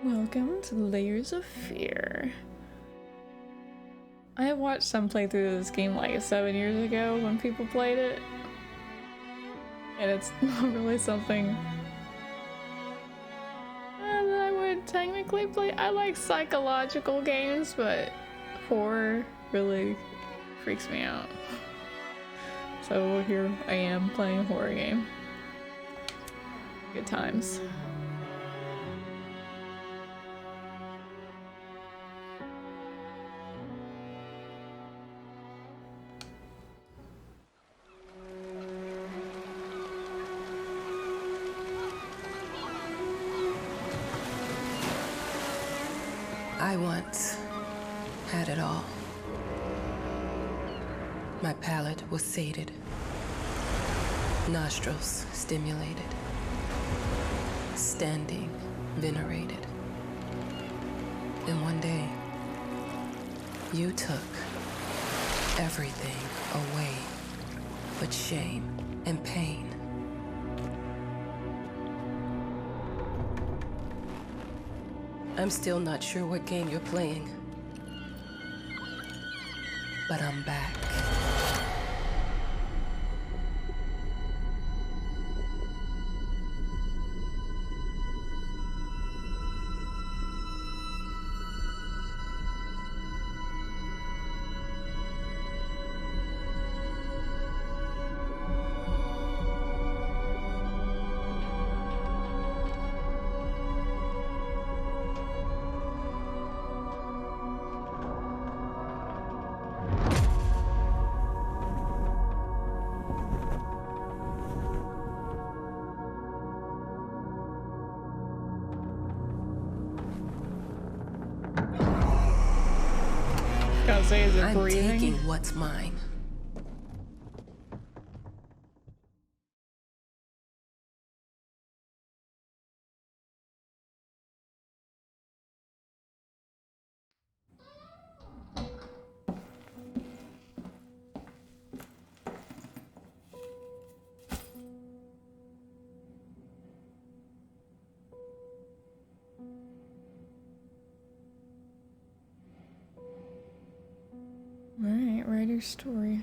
Welcome to Layers of Fear. I watched some playthrough of this game like 7 years ago when people played it. And it's not really something that I would technically play. I like psychological games, but horror really freaks me out. So here I am playing a horror game. Good times. I once had it all. My palate was sated, nostrils stimulated, standing venerated. And one day, you took everything away but shame and pain. I'm still not sure what game you're playing, but I'm back. Is it I'm breathing? taking what's mine. Alright, write your story.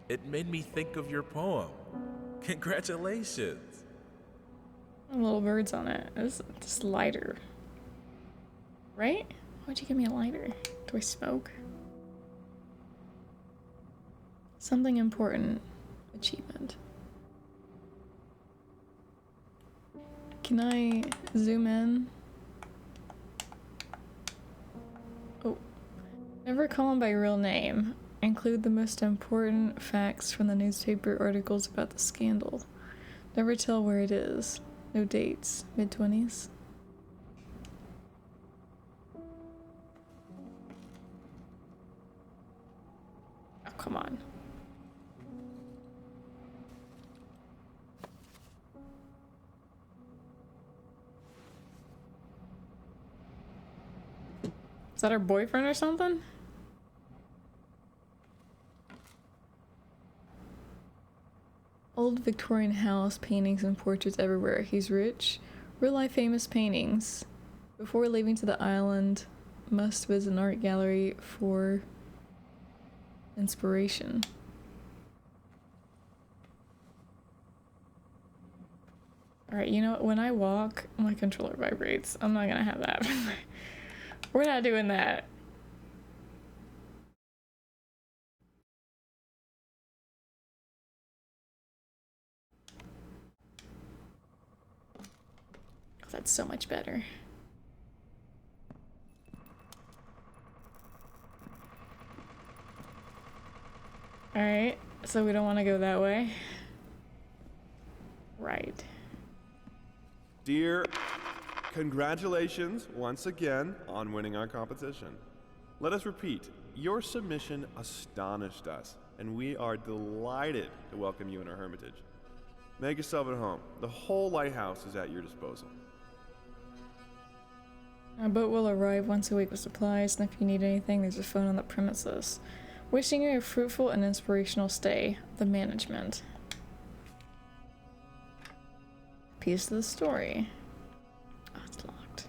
It made me think of your poem. Congratulations. Little birds on it. This lighter. Right? Why'd you give me a lighter? Do I smoke? Something important. Achievement. Can I zoom in? Oh. Never call him by real name. Include the most important facts from the newspaper articles about the scandal. Never tell where it is. No dates. Mid-20s. Oh, come on. Is that her boyfriend or something? Old Victorian house, paintings and portraits everywhere. He's rich. Real life famous paintings. Before leaving to the island, must visit an art gallery for inspiration. Alright, you know what? When I walk, my controller vibrates. I'm not gonna have that. We're not doing that. That's so much better. Alright, so we don't want to go that way. Right. Dear, congratulations once again on winning our competition. Let us repeat, your submission astonished us, and we are delighted to welcome you in our hermitage. Make yourself at home. The whole lighthouse is at your disposal. Our boat will arrive once a week with supplies, and if you need anything, there's a phone on the premises. Wishing you a fruitful and inspirational stay. The management. Piece of the story. Oh, it's locked.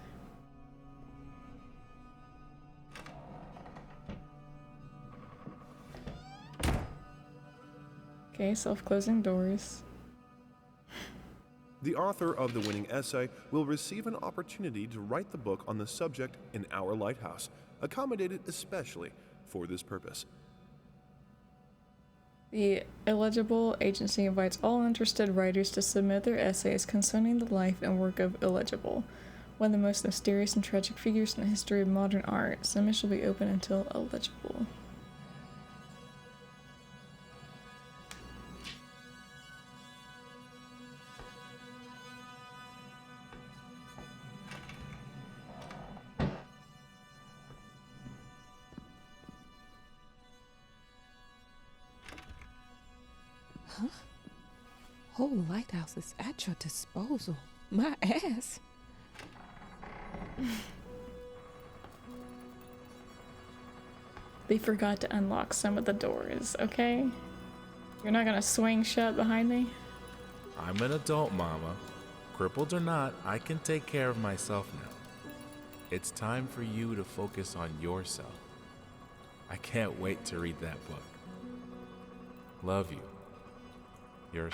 Okay, self-closing doors. The author of the winning essay will receive an opportunity to write the book on the subject in our lighthouse, accommodated especially for this purpose. The Illegible Agency invites all interested writers to submit their essays concerning the life and work of Illegible, one of the most mysterious and tragic figures in the history of modern art. Submissions will be open until Illegible. Whole lighthouse is at your disposal. My ass. They forgot to unlock some of the doors, okay? You're not gonna swing shut behind me? I'm an adult, Mama. Crippled or not, I can take care of myself now. It's time for you to focus on yourself. I can't wait to read that book. Love you. You're...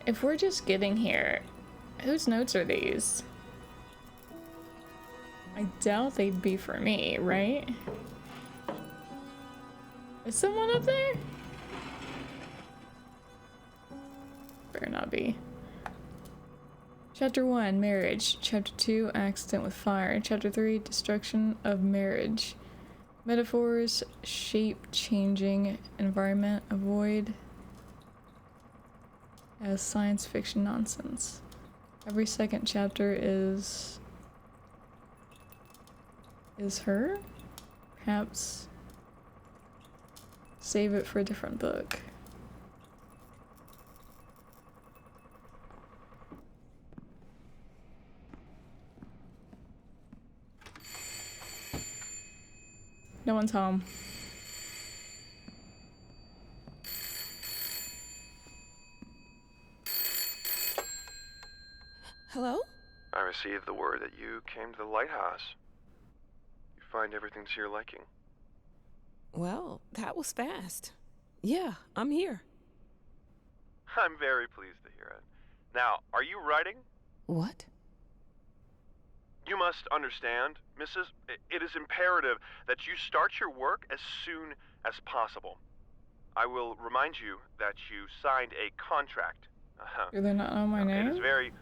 If we're just getting here, whose notes are these? I doubt they'd be for me, right? Is someone up there? Better not be. Chapter 1, Marriage. Chapter 2, Accident with Fire. Chapter 3, Destruction of Marriage. Metaphors, shape-changing environment, avoid as science fiction nonsense. Every second chapter is her? Perhaps save it for a different book. No one's home. Hello? I received the word that you came to the lighthouse. You find everything to your liking. Well, that was fast. Yeah, I'm here. I'm very pleased to hear it. Now, are you writing? What? You must understand, Mrs. It is imperative that you start your work as soon as possible. I will remind you that you signed a contract. Do they not know my name? It is very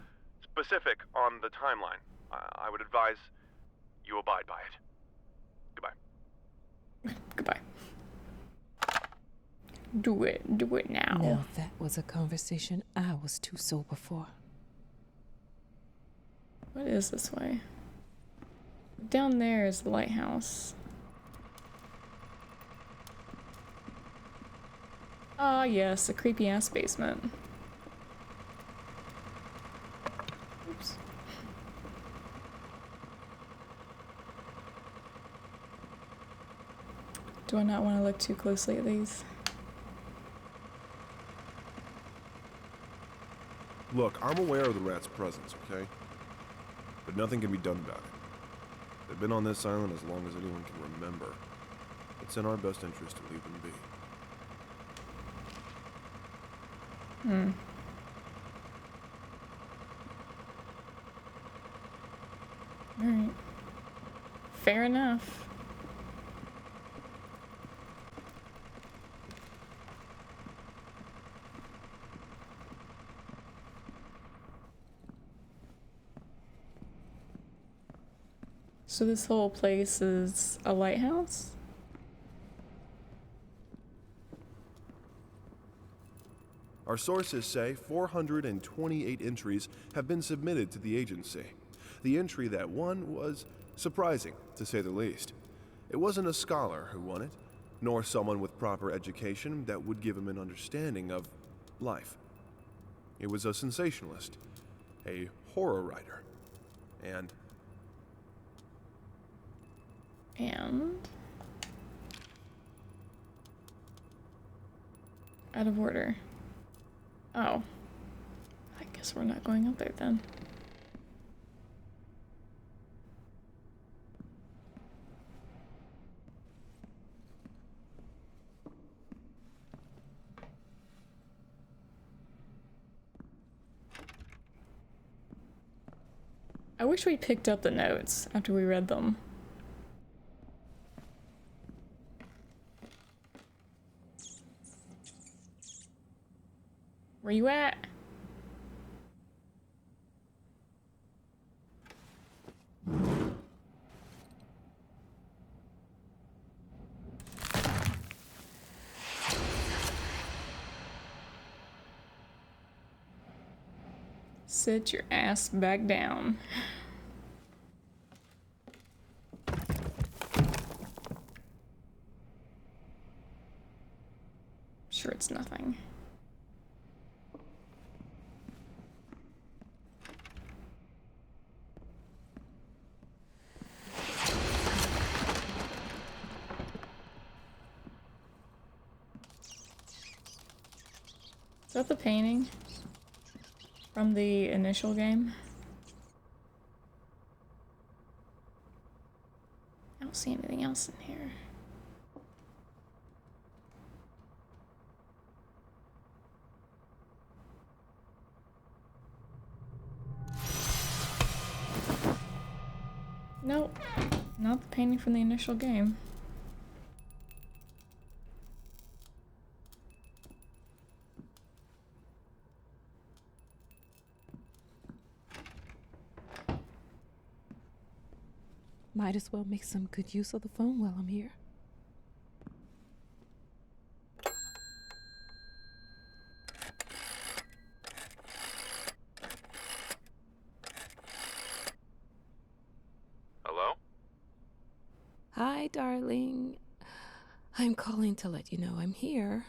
specific on the timeline. I would advise you abide by it. Goodbye. Goodbye. Do it now. No, that was a conversation I was too sober for. What is this way? Down there is the lighthouse. Ah, yes, a creepy ass basement. Oops. Do I not want to look too closely at these? Look, I'm aware of the rat's presence, okay? But nothing can be done about it. They've been on this island as long as anyone can remember. It's in our best interest to leave them be. Alright. Fair enough. So this whole place is a lighthouse? Our sources say 428 entries have been submitted to the agency. the entry that won was surprising, to say the least. It wasn't a scholar who won it, nor someone with proper education that would give him an understanding of life. It was a sensationalist, a horror writer, and out of order. Oh. I guess we're not going up there then. I wish we picked up the notes after we read them. Where you at? Sit your ass back down. Sure, it's nothing. Is that the painting from the initial game? I don't see anything else in here. Nope, not the painting from the initial game. Might as well make some good use of the phone while I'm here. Hello? Hi, darling. I'm calling to let you know I'm here.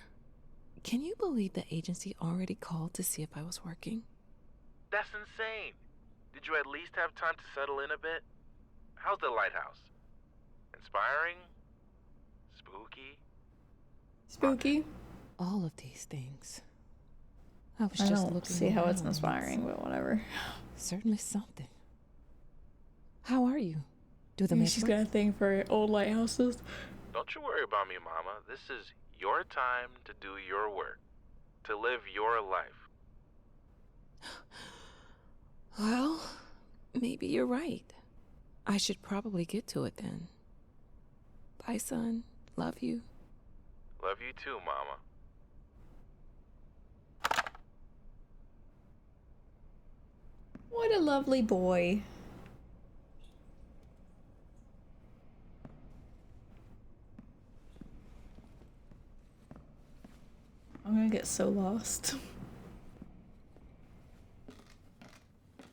Can you believe the agency already called to see if I was working? That's insane. Did you at least have time to settle in a bit? How's the lighthouse? Inspiring? Spooky? Spooky? All of these things. I was I just don't looking see how it's around. inspiring, but whatever. Certainly something. How are you? Do the Maybe make she's work? got a thing for old lighthouses. Don't you worry about me, Mama. This is your time to do your work. To live your life. Well, maybe you're right. I should probably get to it then. Bye, son. Love you. Love you too, Mama. What a lovely boy. I'm gonna get so lost.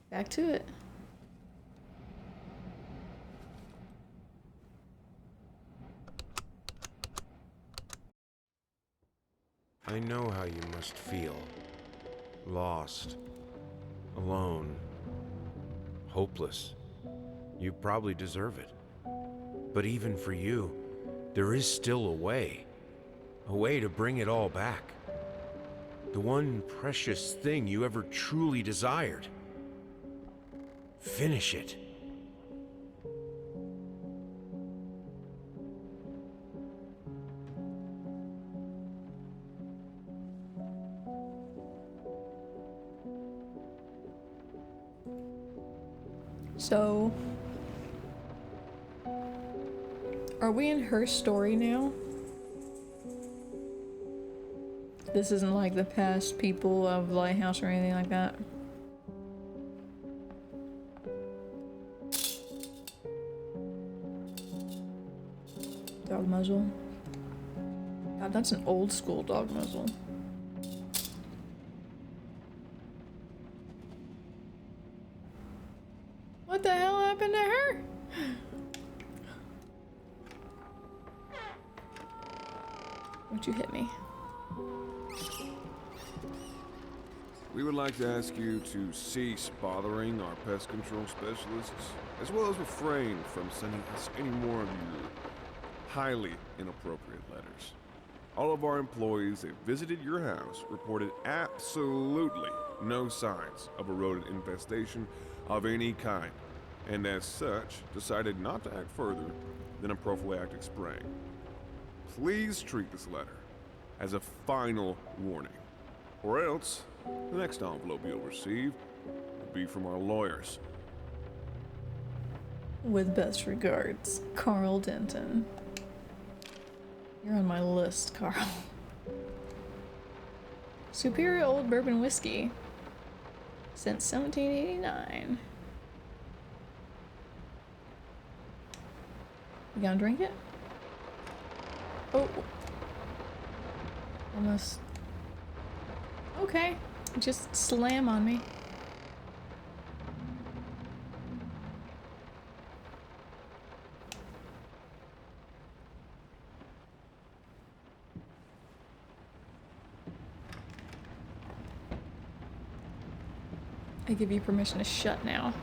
Back to it. I know how you must feel. Lost. Alone. Hopeless. You probably deserve it. But even for you, there is still a way. A way to bring it all back. The one precious thing you ever truly desired. Finish it. So, are we in her story now? This isn't like the past people of the lighthouse or anything like that. Dog muzzle. God, that's an old school dog muzzle. What the Would you hit me? We would like to ask you to cease bothering our pest control specialists, as well as refrain from sending us any more of your highly inappropriate letters. All of our employees that visited your house reported absolutely no signs of a rodent infestation of any kind, and as such, decided not to act further than a prophylactic spraying. Please treat this letter as a final warning, or else the next envelope you'll receive will be from our lawyers. With best regards, Carl Denton. You're on my list, Carl. Superior Old Bourbon Whiskey. Since 1789. You gonna drink it? Oh. Almost. Okay. Just slam on me. I give you permission to shut now.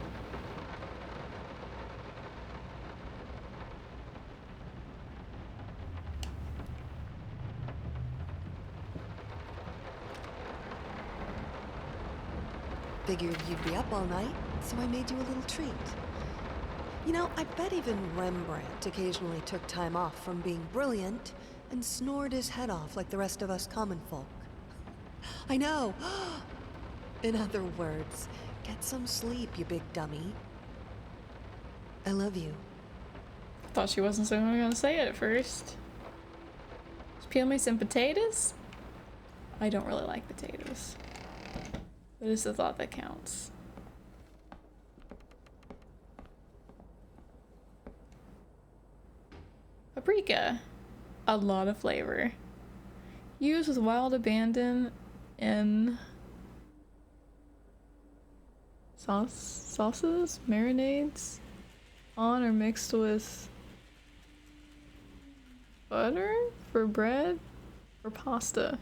Figured you'd be up all night, so I made you a little treat. You know, I bet even Rembrandt occasionally took time off from being brilliant and snored his head off like the rest of us common folk. I know! In other words, get some sleep, you big dummy. I love you. Thought she wasn't gonna say it at first. Just peel me some potatoes? I don't really like potatoes. But it's the thought that counts. Paprika. A lot of flavor. Used with wild abandon in sauces, marinades, on or mixed with butter for bread or pasta.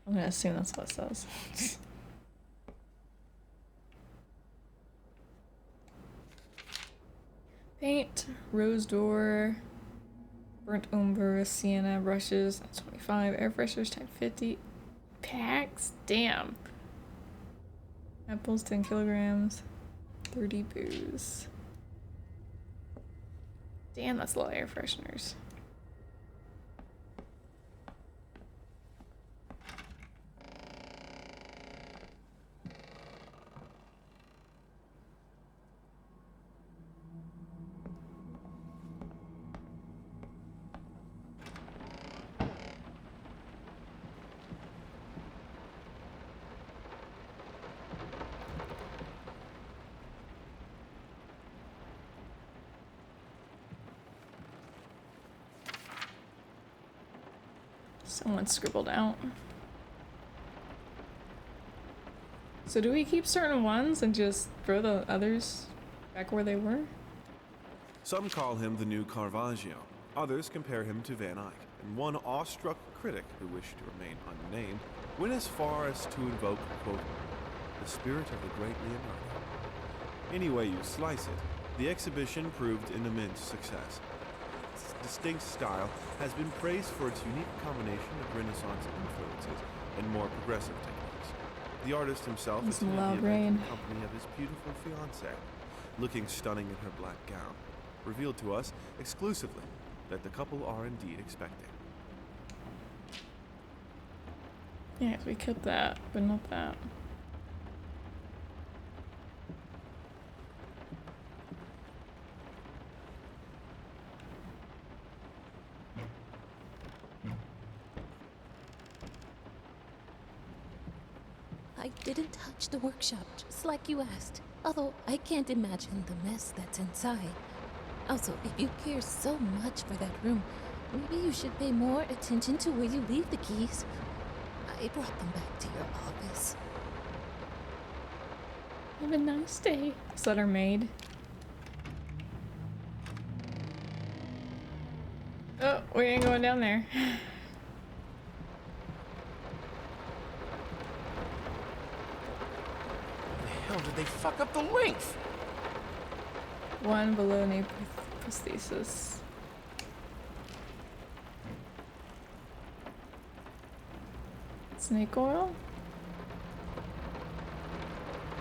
I'm gonna assume that's what it says. Paint, rose door, burnt umber, sienna brushes, that's 25, air fresheners type 50, packs, damn. Apples 10 kilograms, 30 booze. Damn, that's a lot of air fresheners. Someone scribbled out. So do we keep certain ones and just throw the others back where they were? Some call him the new Caravaggio. Others compare him to Van Eyck. And one awestruck critic who wished to remain unnamed went as far as to invoke, quote, the spirit of the great Leonardo. Any way you slice it, the exhibition proved an immense success. Its distinct style has been praised for its unique combination of Renaissance influences and more progressive techniques. The artist himself It's attended the loud event rain. in the company of his beautiful fiancée, looking stunning in her black gown, revealed to us exclusively that the couple are indeed expecting. Yeah, we kept that, but not that. I didn't touch the workshop, just like you asked. Although I can't imagine the mess that's inside. Also, if you care so much for that room, maybe you should pay more attention to where you leave the keys. I brought them back to your office. Have a nice day. Is that our maid? Oh, we ain't going down there. hell did they fuck up the length? One baloney prosthesis. Snake oil?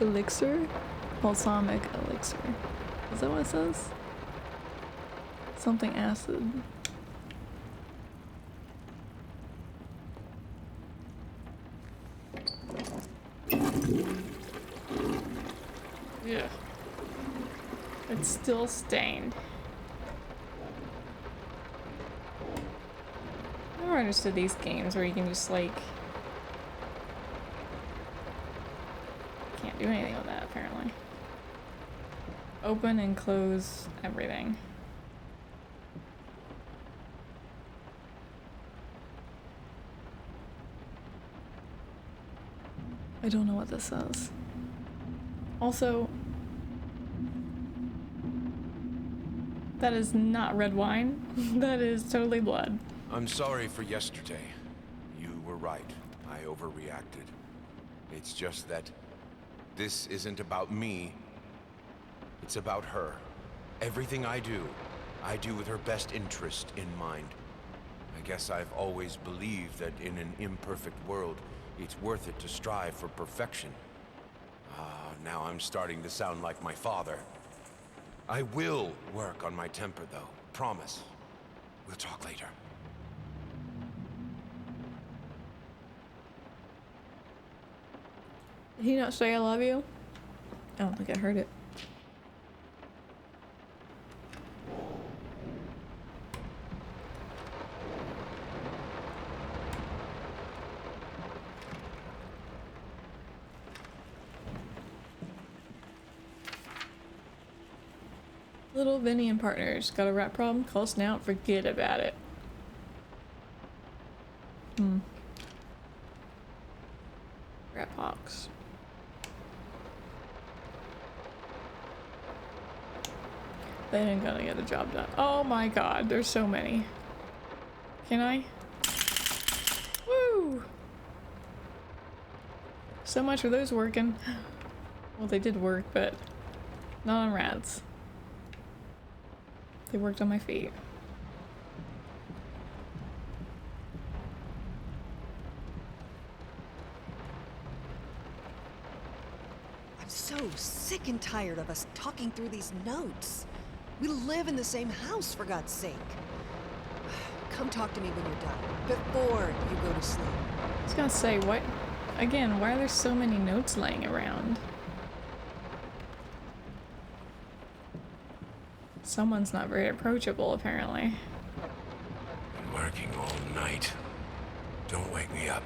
Elixir? Balsamic elixir. Is that what it says? Something acid. Yeah. It's still stained. I never understood these games where you can just like can't do anything with that apparently. Open and close everything. I don't know what this says. Also, that is not red wine. That is totally blood. I'm sorry for yesterday. You were right. I overreacted. It's just that this isn't about me. It's about her. Everything I do with her best interest in mind. I guess I've always believed that in an imperfect world, it's worth it to strive for perfection. Now I'm starting to sound like my father. I will work on my temper, though. Promise. We'll talk later. Did he not say I love you? I don't think I heard it. Little Vinny and Partners. Got a rat problem? Call us now. Forget about it. Rat pox. They ain't gonna get the job done. Oh my god, there's so many. Can I? Woo! So much for those working. Well, they did work, but not on rats. They worked on my feet. I'm so sick and tired of us talking through these notes. We live in the same house, for God's sake. Come talk to me when you're done, before you go to sleep. I was gonna say, what? Again, why are there so many notes laying around? Someone's not very approachable, apparently. Been working all night. Don't wake me up.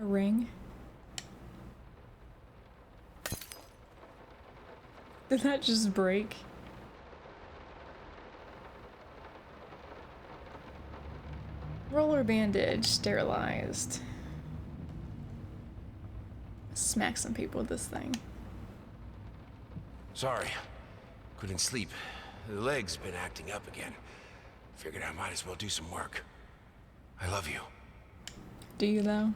A ring? Did that just break? Roller bandage, sterilized. Smack some people with this thing. Sorry. Couldn't sleep. The leg's been acting up again. Figured I might as well do some work. I love you. Do you though?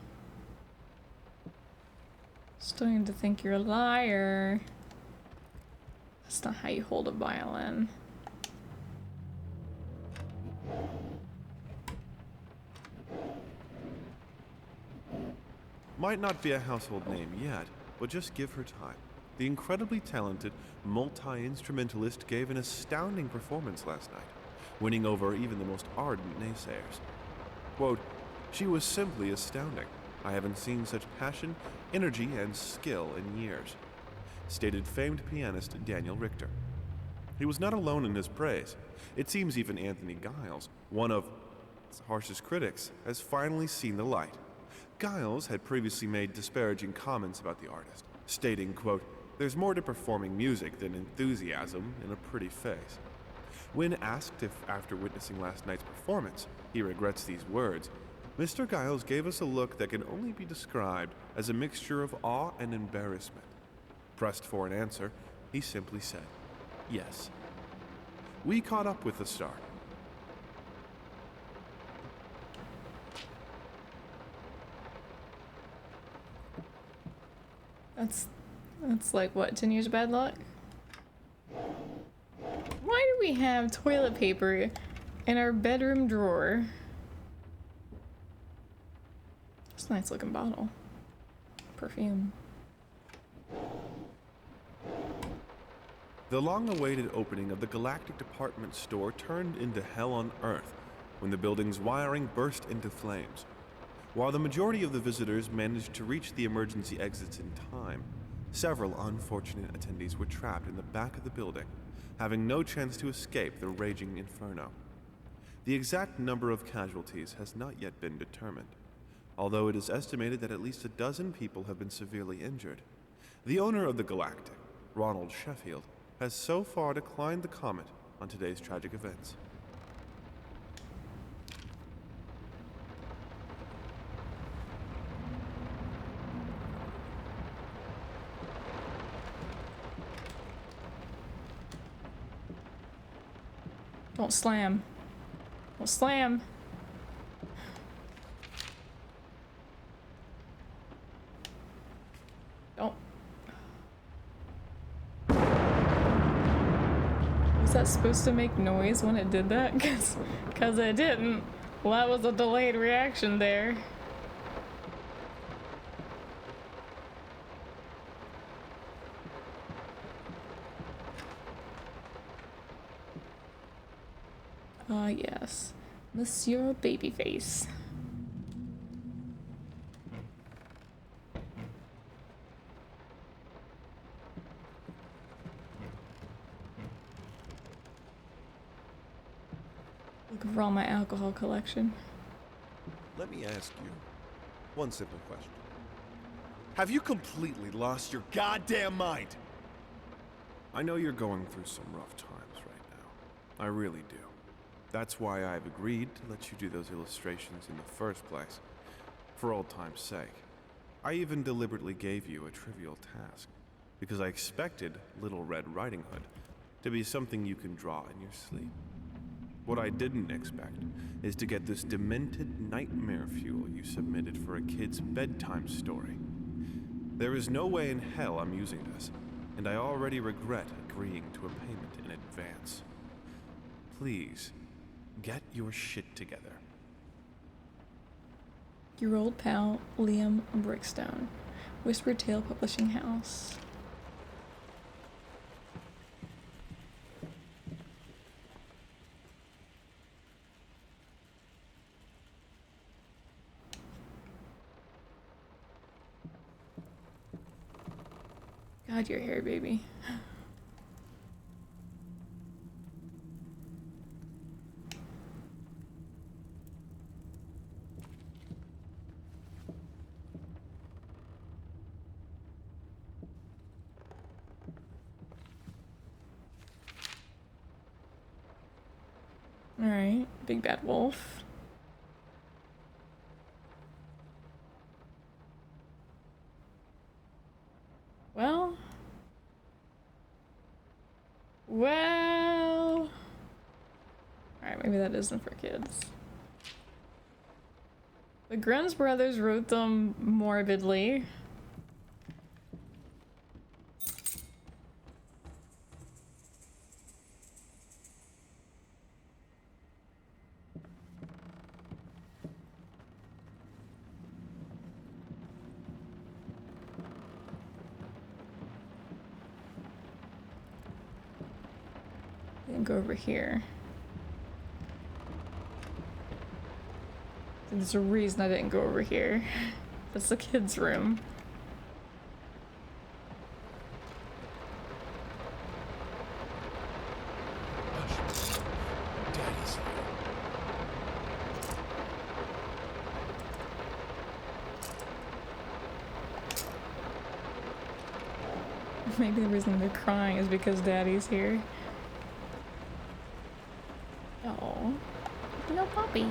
Starting to think you're a liar. That's not how you hold a violin. Might not be a household name yet, but just give her time. The incredibly talented multi-instrumentalist gave an astounding performance last night, winning over even the most ardent naysayers. Quote, "She was simply astounding. I haven't seen such passion, energy, and skill in years," stated famed pianist Daniel Richter. He was not alone in his praise. It seems even Anthony Giles, one of its harshest critics, has finally seen the light. Giles had previously made disparaging comments about the artist, stating, quote, "There's more to performing music than enthusiasm in a pretty face." When asked if, after witnessing last night's performance, he regrets these words, Mr. Giles gave us a look that can only be described as a mixture of awe and embarrassment. Pressed for an answer, he simply said, "Yes." we caught up with the star. That's like what, 10 years of bad luck? Why do we have toilet paper in our bedroom drawer? It's a nice looking bottle. Perfume. The long-awaited opening of the Galactic Department Store turned into hell on Earth when the building's wiring burst into flames. While the majority of the visitors managed to reach the emergency exits in time, several unfortunate attendees were trapped in the back of the building, having no chance to escape the raging inferno. The exact number of casualties has not yet been determined, although it is estimated that at least a dozen people have been severely injured. The owner of the Galactic, Ronald Sheffield, has so far declined the comment on today's tragic events. Don't slam. Don't slam. Don't. Was that supposed to make noise when it did that? Cause it didn't. Well, that was a delayed reaction there. Ah, yes. Monsieur Babyface. Looking for all my alcohol collection. Let me ask you one simple question. Have you completely lost your goddamn mind? I know you're going through some rough times right now. I really do. That's why I've agreed to let you do those illustrations in the first place, for old time's sake. I even deliberately gave you a trivial task, because I expected Little Red Riding Hood to be something you can draw in your sleep. What I didn't expect is to get this demented nightmare fuel you submitted for a kid's bedtime story. There is no way in hell I'm using this, and I already regret agreeing to a payment in advance. Please, get your shit together. Your old pal, Liam Brickstone. Whispered Tale Publishing House. God, your hair, baby. Alright, big bad wolf. Well. Alright, maybe that isn't for kids. The Grimm's brothers wrote them morbidly. Go over here. There's a reason I didn't go over here. That's the kids' room. Daddy's here. Maybe the reason they're crying is because Daddy's here. Oh, no puppy.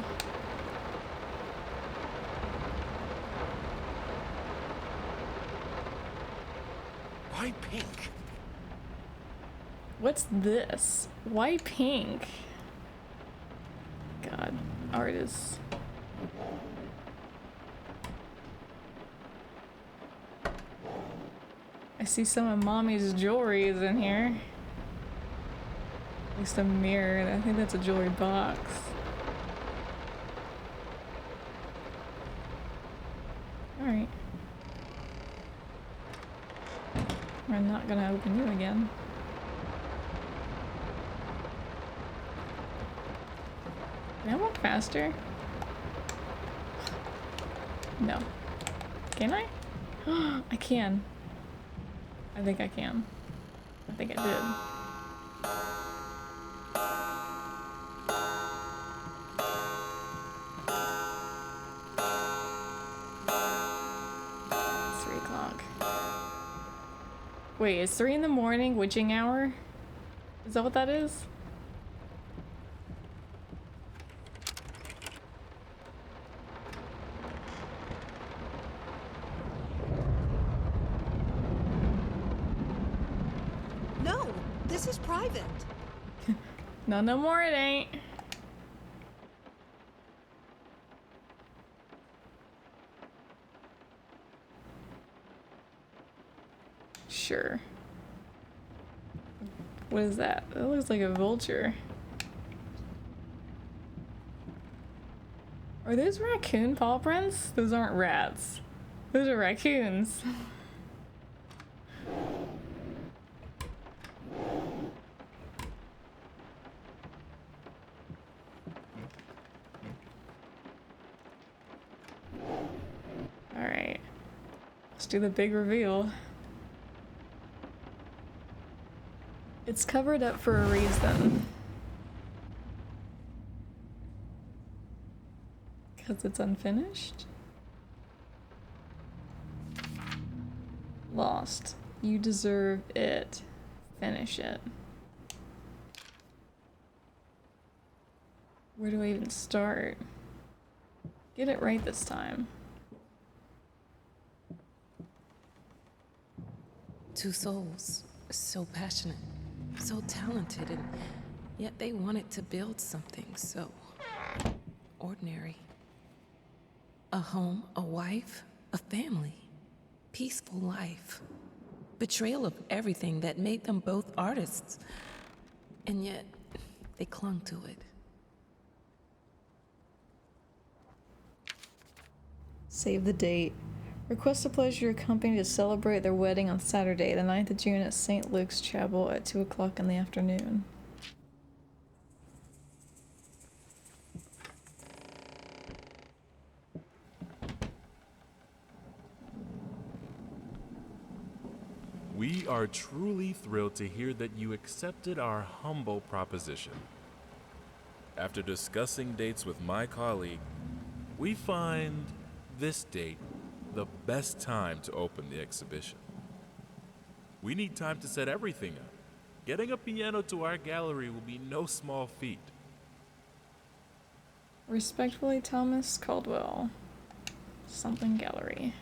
Why pink? What's this? Why pink? God, artists. I see some of Mommy's jewelry is in here. At least a mirror. I think that's a jewelry box. Alright. We're not gonna open you again. Can I walk faster? No. Can I? I can. I think I can. I think I did. It's 3 o'clock. Wait, is 3 in the morning witching hour? Is that what that is? No, this is private. No more it ain't. Sure. What is that? That looks like a vulture. Are those raccoon paw prints? Those aren't rats. Those are raccoons. Alright. Let's do the big reveal. It's covered up for a reason. Because it's unfinished? Lost. You deserve it. Finish it. Where do I even start? Get it right this time. Two souls, so passionate, so talented, and yet they wanted to build something so ordinary. A home, a wife, a family, peaceful life. Betrayal of everything that made them both artists, and yet they clung to it. Save the date. Request to pleasure your company to celebrate their wedding on Saturday, the 9th of June at St. Luke's Chapel at 2 o'clock in the afternoon. We are truly thrilled to hear that you accepted our humble proposition. After discussing dates with my colleague, we find this date the best time to open the exhibition. We need time to set everything up. Getting a piano to our gallery will be no small feat. Respectfully, Thomas Caldwell. Something Gallery.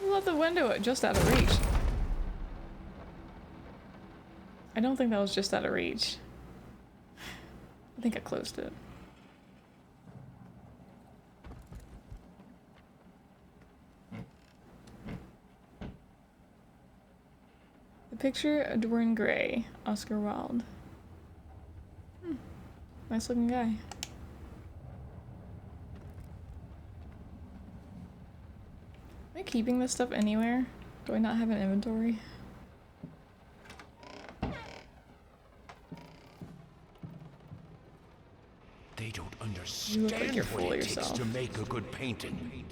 I left the window just out of reach. I don't think that was just out of reach. I think I closed it. The picture of Dorian Gray, Oscar Wilde. Nice looking guy. Am I keeping this stuff anywhere? Do I not have an inventory? They don't You understand look like you're full what of it takes yourself. to make a good painting.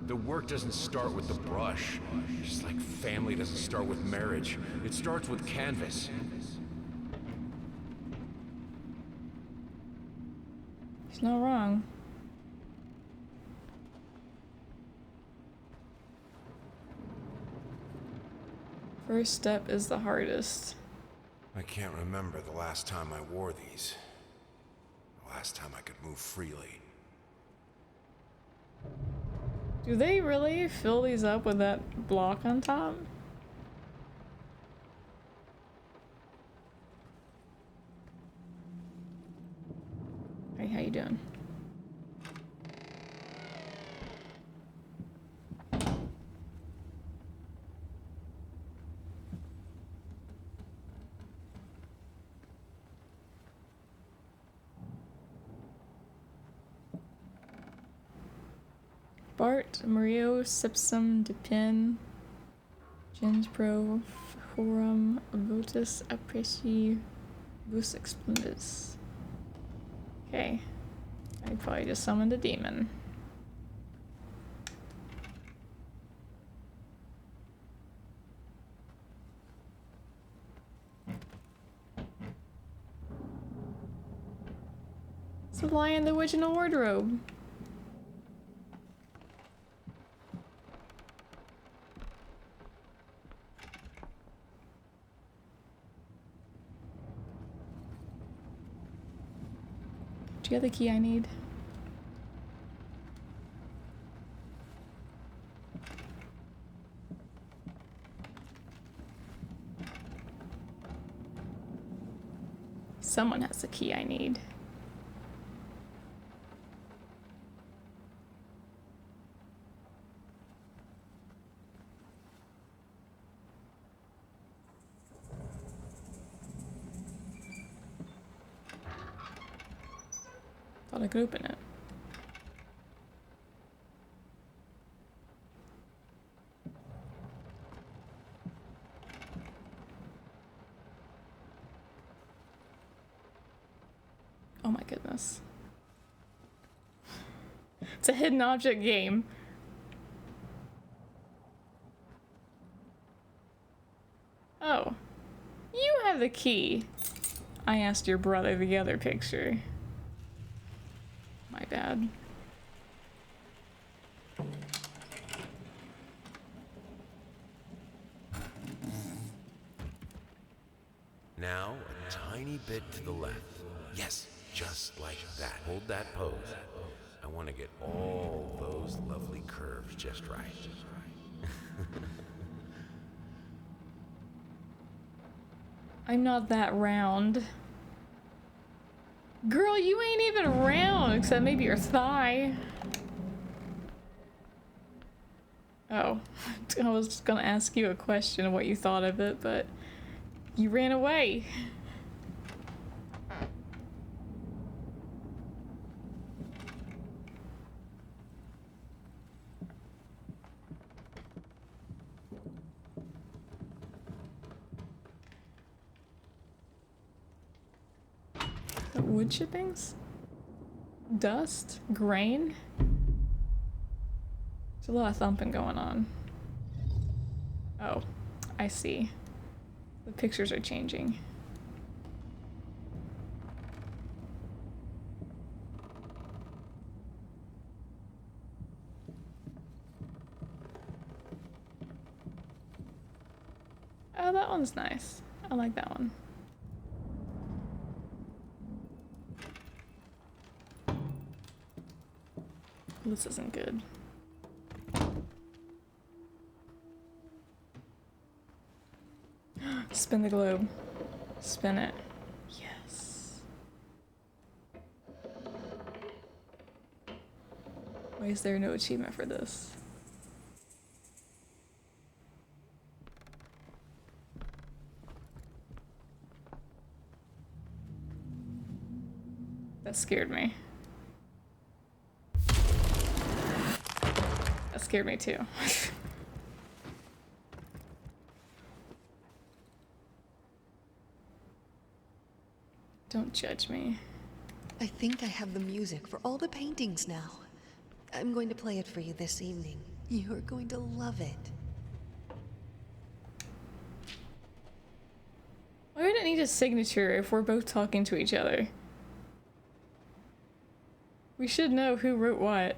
The work doesn't start with the brush, just like family doesn't start with marriage. It starts with canvas. He's not wrong. First step is the hardest. I can't remember the last time I wore these. The last time I could move freely. Do Do they really fill these up with that block on top? Hey, how you doing? Bart, Mario, Sipsum, Depin, Gens Pro, Forum, Votus, Appreci, Bus Explendus. Okay. I probably just summoned a demon. It's the Lion the Witch in a wardrobe. Do you have the key I need? Someone has the key I need. Thought I could open it. Oh my goodness. It's a hidden object game. Oh. You have the key. I asked your brother the other picture. My bad. Now, a tiny bit to the left. Yes, just like that. Hold that pose. I want to get all those lovely curves just right. I'm not that round. Girl, you ain't even round, except maybe your thigh. Oh, I was just gonna ask you a question of what you thought of it, but you ran away. Wood chippings? Dust? Grain? There's a lot of thumping going on. Oh, I see. The pictures are changing. Oh, that one's nice. I like that one. This isn't good. Spin the globe. Spin it. Yes. Why is there no achievement for this? That scared me. That scared me too. Don't judge me. I think I have the music for all the paintings now. I'm going to play it for you this evening. You're going to love it. Why would it need a signature if we're both talking to each other? We should know who wrote what.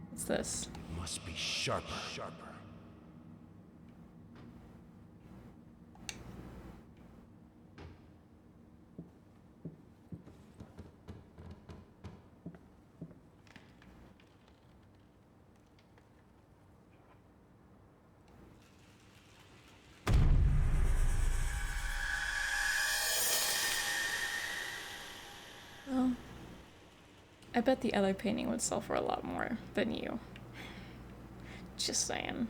What's this? Must be sharper. I bet the other painting would sell for a lot more than you. Just saying.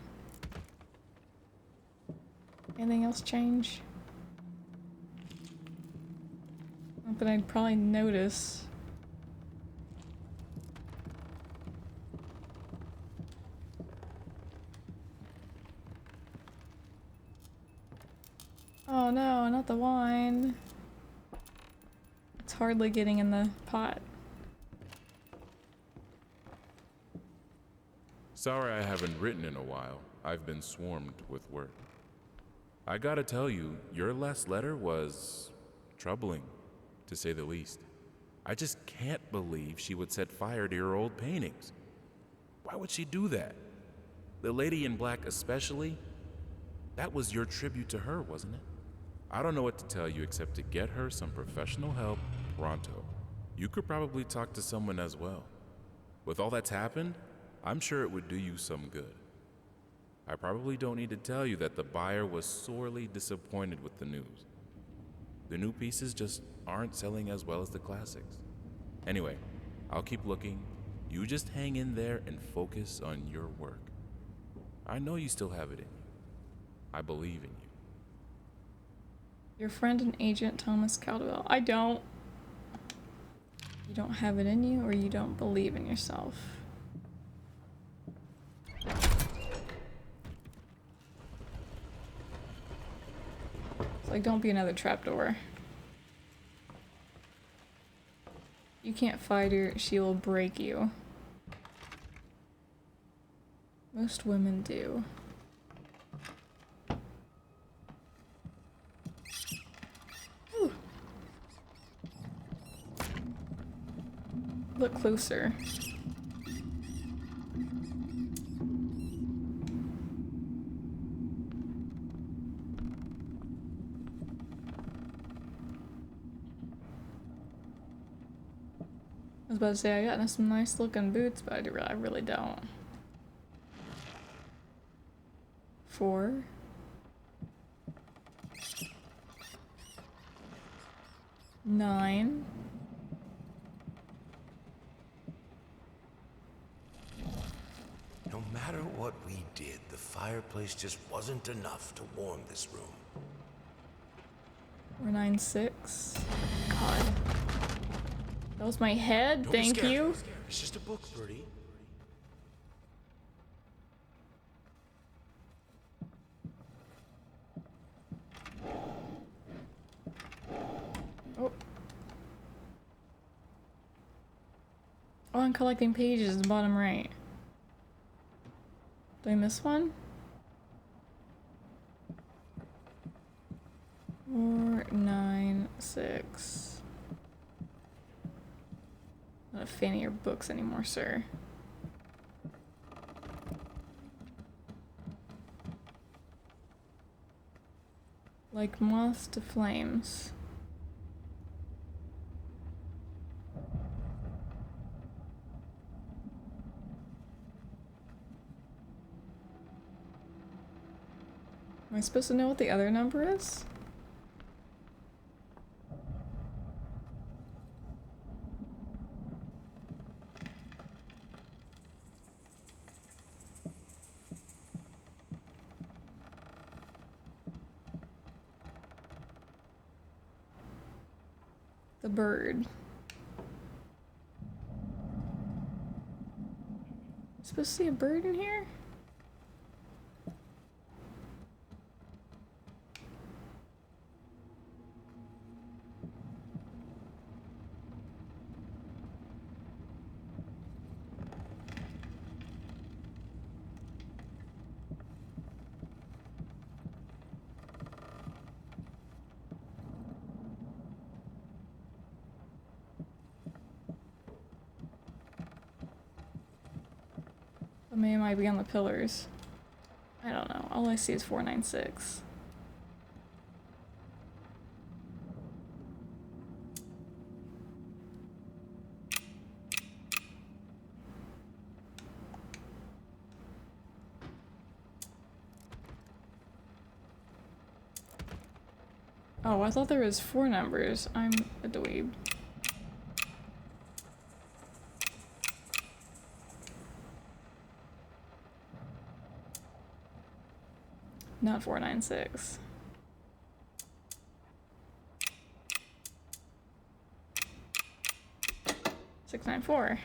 Anything else change? But I'd probably notice. Oh no, not the wine. It's hardly getting in the pot. Sorry I haven't written in a while. I've been swarmed with work. I gotta tell you, your last letter was troubling, to say the least. I just can't believe she would set fire to your old paintings. Why would she do that? The lady in black especially? That was your tribute to her, wasn't it? I don't know what to tell you except to get her some professional help pronto. You could probably talk to someone as well. With all that's happened, I'm sure it would do you some good. I probably don't need to tell you that the buyer was sorely disappointed with the news. The new pieces just aren't selling as well as the classics. Anyway, I'll keep looking. You just hang in there and focus on your work. I know you still have it in you. I believe in you. Your friend and agent, Thomas Caldwell. I don't. You don't have it in you, or you don't believe in yourself. It's like, don't be another trapdoor. You can't fight her, she will break you. Most women do. Whew. Look closer. I was about to say, I got some nice looking boots, but I really don't. 4. Nine. No matter what we did, the fireplace just wasn't enough to warm this room. Or 9, 6. God. That was my head, Don't be thank scared. you. It's just a book, Birdie. Oh. Oh, I'm collecting pages, bottom right. Did I miss one? 4, 9, 6. Not a fan of your books anymore, sir. Like moths to flames. Am I supposed to know what the other number is? The bird. Supposed to see a bird in here? Or maybe it might be on the pillars. I don't know. All I see is 496. Oh, I thought there was 4 numbers. I'm a dweeb. not 496. $694.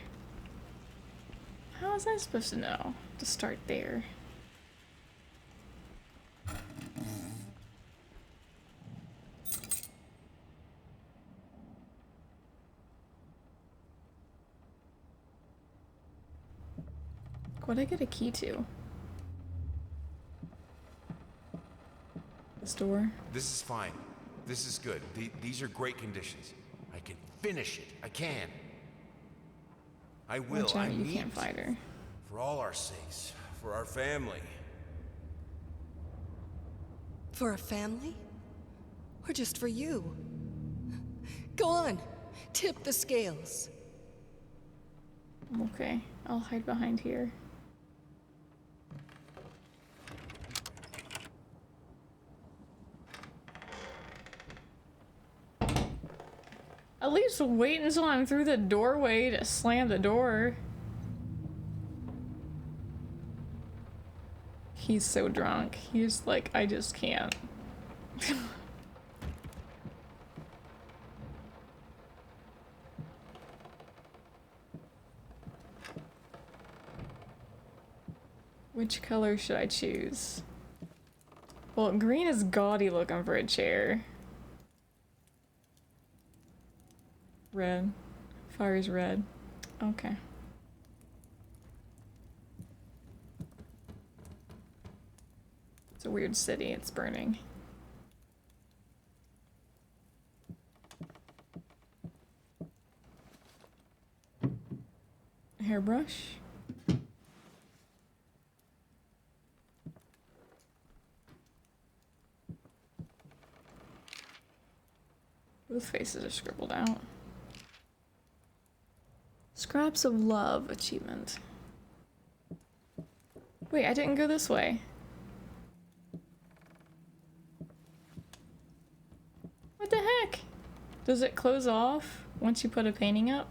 How was I supposed to know to start there? What'd I get a key to? This door? This is fine. This is good. These are great conditions. I can finish it. I can. I will. Watch out, I you need can't fight her. For all our sakes. For our family. For a family? Or just for you? Go on, tip the scales. Okay, I'll hide behind here. At least wait until I'm through the doorway to slam the door. He's so drunk. He's like, I just can't. Which color should I choose? Well, green is gaudy looking for a chair. Red. Fire's red. Okay. It's a weird city, it's burning. Hairbrush. Both faces are scribbled out. Scraps of Love achievement. Wait, I didn't go this way. What the heck? Does it close off once you put a painting up?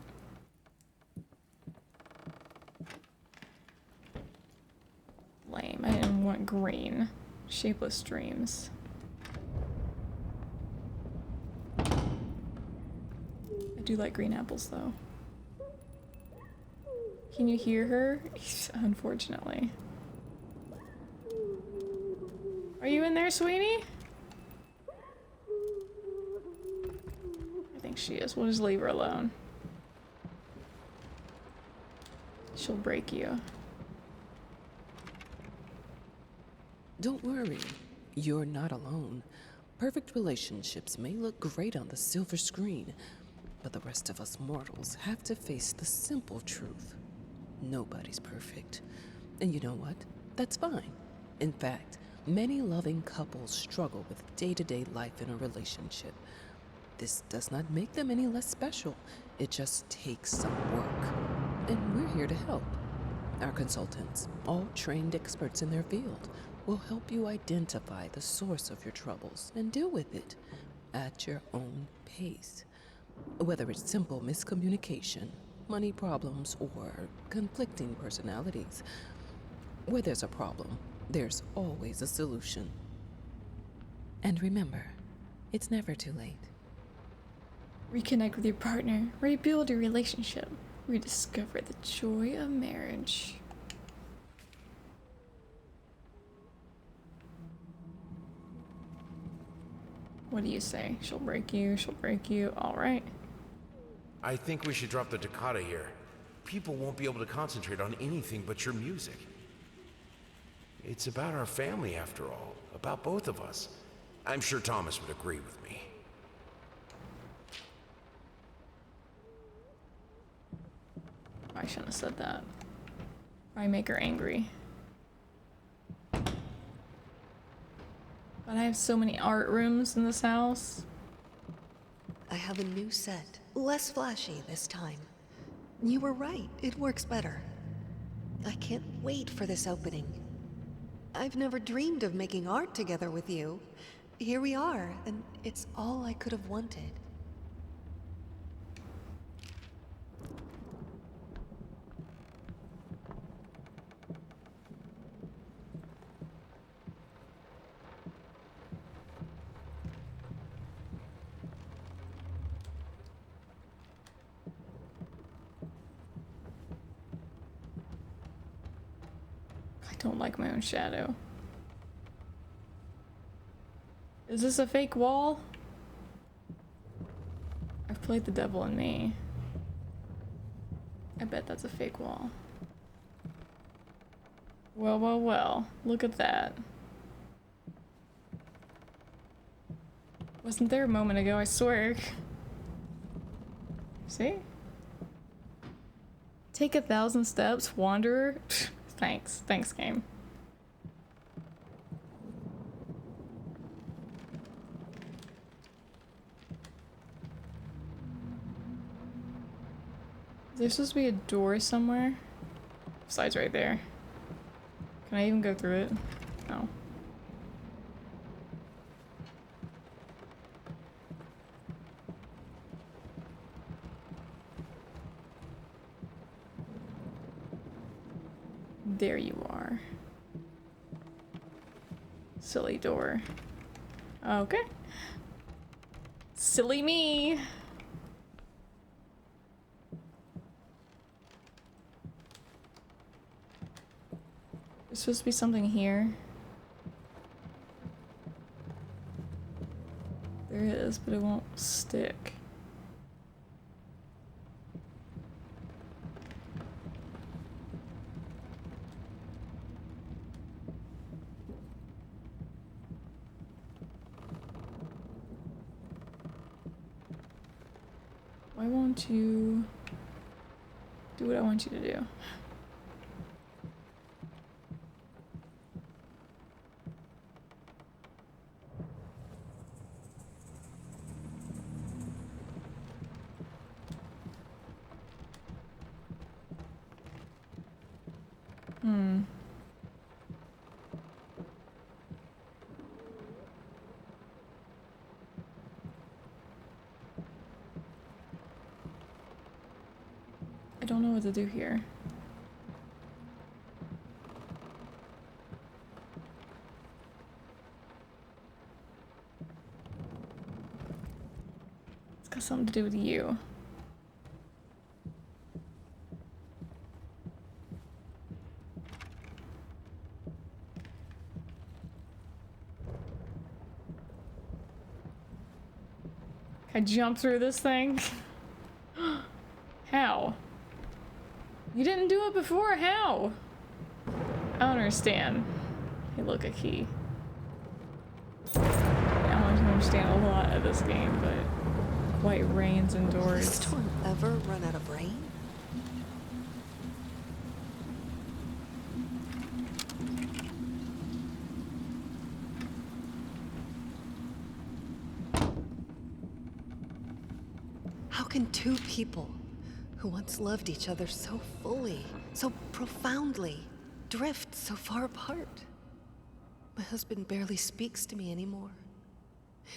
Lame. I didn't want green. Shapeless dreams. I do like green apples though. Can you hear her? Unfortunately. Are you in there, sweetie? I think she is. We'll just leave her alone. She'll break you. Don't worry. You're not alone. Perfect relationships may look great on the silver screen, but the rest of us mortals have to face the simple truth. Nobody's perfect. And you know what? That's fine. In fact, many loving couples struggle with day-to-day life in a relationship. This does not make them any less special. It just takes some work. And we're here to help. Our consultants, all trained experts in their field, will help you identify the source of your troubles and deal with it at your own pace. Whether it's simple miscommunication, money problems, or conflicting personalities. Where there's a problem, there's always a solution. And remember, it's never too late. Reconnect with your partner, rebuild your relationship, rediscover the joy of marriage. What do you say? She'll break you, she'll break you. All right. I think we should drop the toccata here. People won't be able to concentrate on anything but your music. It's about our family, after all. About both of us. I'm sure Thomas would agree with me. I shouldn't have said that. I make her angry. But I have so many art rooms in this house. I have a new set. Less flashy this time. You were right, it works better. I can't wait for this opening. I've never dreamed of making art together with you. Here we are, and it's all I could have wanted. don't like my own shadow. Is this a fake wall? I've played the devil in me. I bet that's a fake wall. Well, well, well. Look at that. Wasn't there a moment ago, I swear. See? Take 1,000 steps, wanderer. Thanks. Thanks, game. Is there supposed to be a door somewhere? Besides right there. Can I even go through it? No. There you are. Silly door. Okay. Silly me. There's supposed to be something here. There is, but it won't stick. Why won't you do what I want you to do? I don't know what to do here. It's got something to do with you. Can I jump through this thing? How? You didn't do it before, how? I don't understand. Hey, look, a key. I don't understand a lot of this game, but quite rains Will indoors. this storm ever run out of rain? How can two people who once loved each other so fully, so profoundly, drift so far apart? My husband barely speaks to me anymore.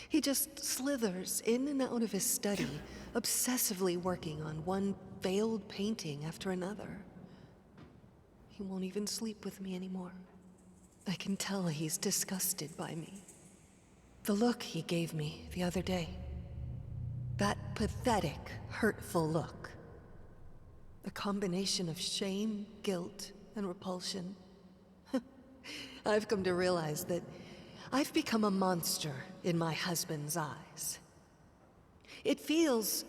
He just slithers in and out of his study, obsessively working on one failed painting after another. He won't even sleep with me anymore. I can tell he's disgusted by me. The look he gave me the other day. That pathetic, hurtful look. A combination of shame, guilt, and repulsion. I've come to realize that I've become a monster in my husband's eyes. It feels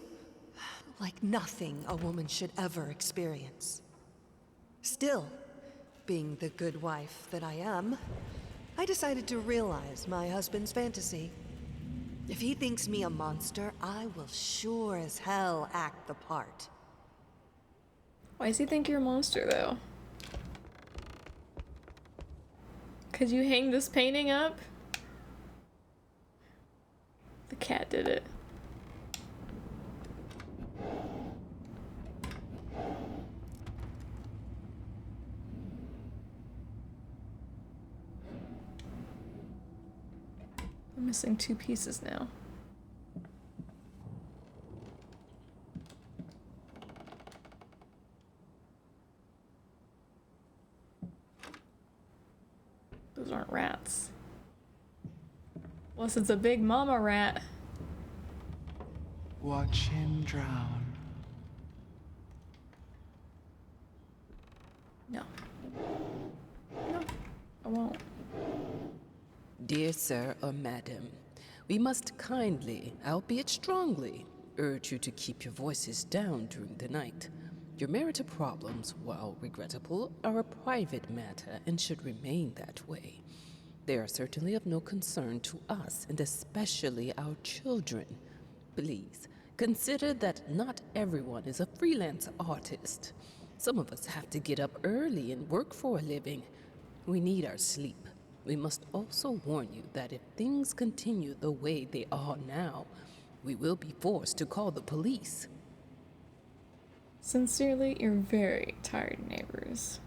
like nothing a woman should ever experience. Still, being the good wife that I am, I decided to realize my husband's fantasy. If he thinks me a monster, I will sure as hell act the part. Why does he think you're a monster, though? Could you hang this painting up? The cat did it. I'm missing 2 pieces now. Those aren't rats. Unless it's a big mama rat. Watch him drown. No. No. won't. Dear sir or madam, we must kindly, albeit strongly, urge you to keep your voices down during the night. Your marital problems, while regrettable, are a private matter and should remain that way. They are certainly of no concern to us, and especially our children. Please, consider that not everyone is a freelance artist. Some of us have to get up early and work for a living. We need our sleep. We must also warn you that if things continue the way they are now, we will be forced to call the police. Sincerely, your very tired neighbors.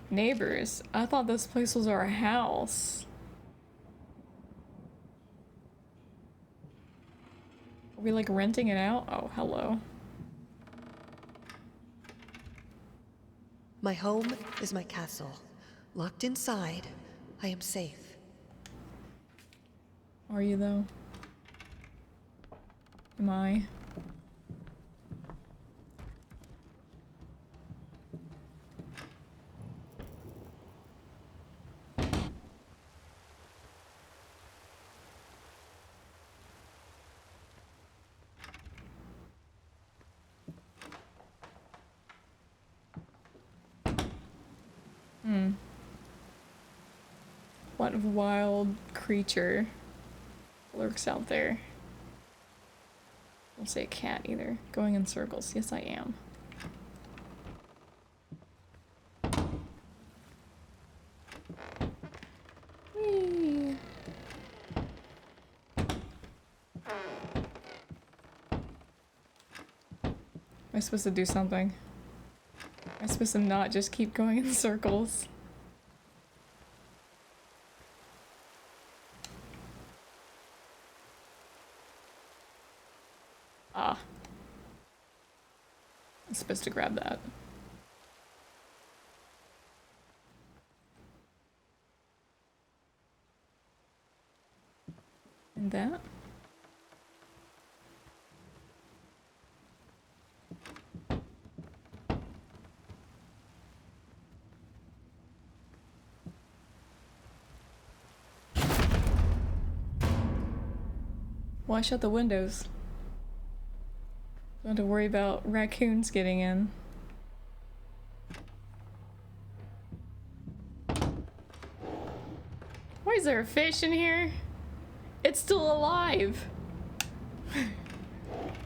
Neighbors? I thought this place was our house. Are we like renting it out? Oh, hello. My home is my castle. Locked inside, I am safe. Are you though? Am I? What wild creature lurks out there? Don't say a cat either. Going in circles. Yes, I am. Whee! Am I supposed to do something? Am I supposed to not just keep going in circles? Ah. I'm supposed to grab that. And that? Why shut the windows? Don't have to worry about raccoons getting in. Why is there a fish in here? It's still alive!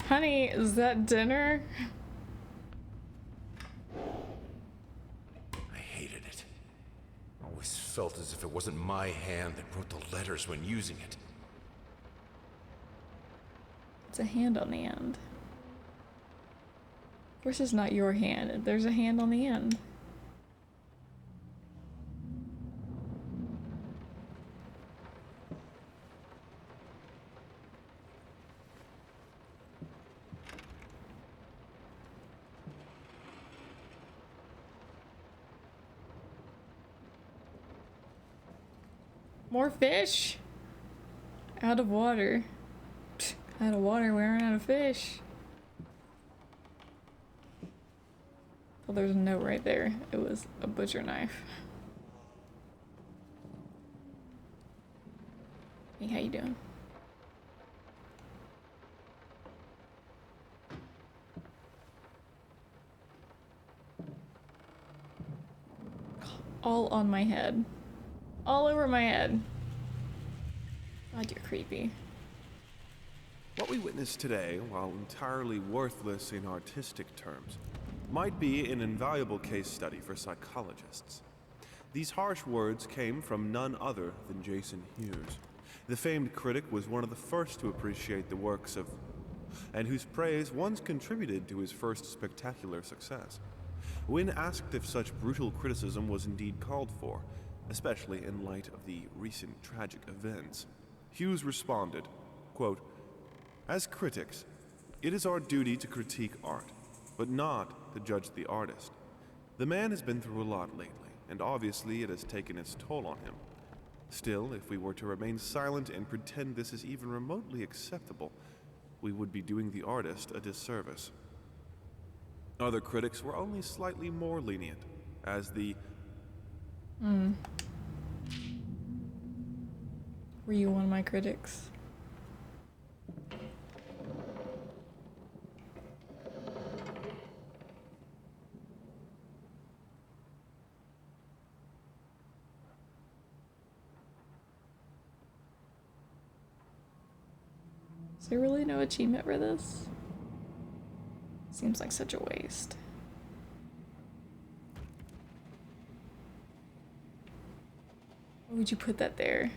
Honey, is that dinner? I hated it. Always felt as if it wasn't my hand that wrote the letters when using it. It's a hand on the end. Of course it's not your hand. There's a hand on the end. More fish? Out of water. Out of water, we aren't out of fish. Well, there's a note right there. It was a butcher knife. Hey, how you doing? All on my head. All over my head. God, you're creepy. What we witnessed today, while entirely worthless in artistic terms, might be an invaluable case study for psychologists. These harsh words came from none other than Jason Hughes. The famed critic was one of the first to appreciate the works of, and whose praise once contributed to his first spectacular success. When asked if such brutal criticism was indeed called for, especially in light of the recent tragic events, Hughes responded, quote, "As critics, it is our duty to critique art, but not to judge the artist. The man has been through a lot lately, and obviously it has taken its toll on him. Still, if we were to remain silent and pretend this is even remotely acceptable, we would be doing the artist a disservice." Other critics were only slightly more lenient, as the Were you one of my critics? Is there really no achievement for this? Seems like such a waste. Why would you put that there?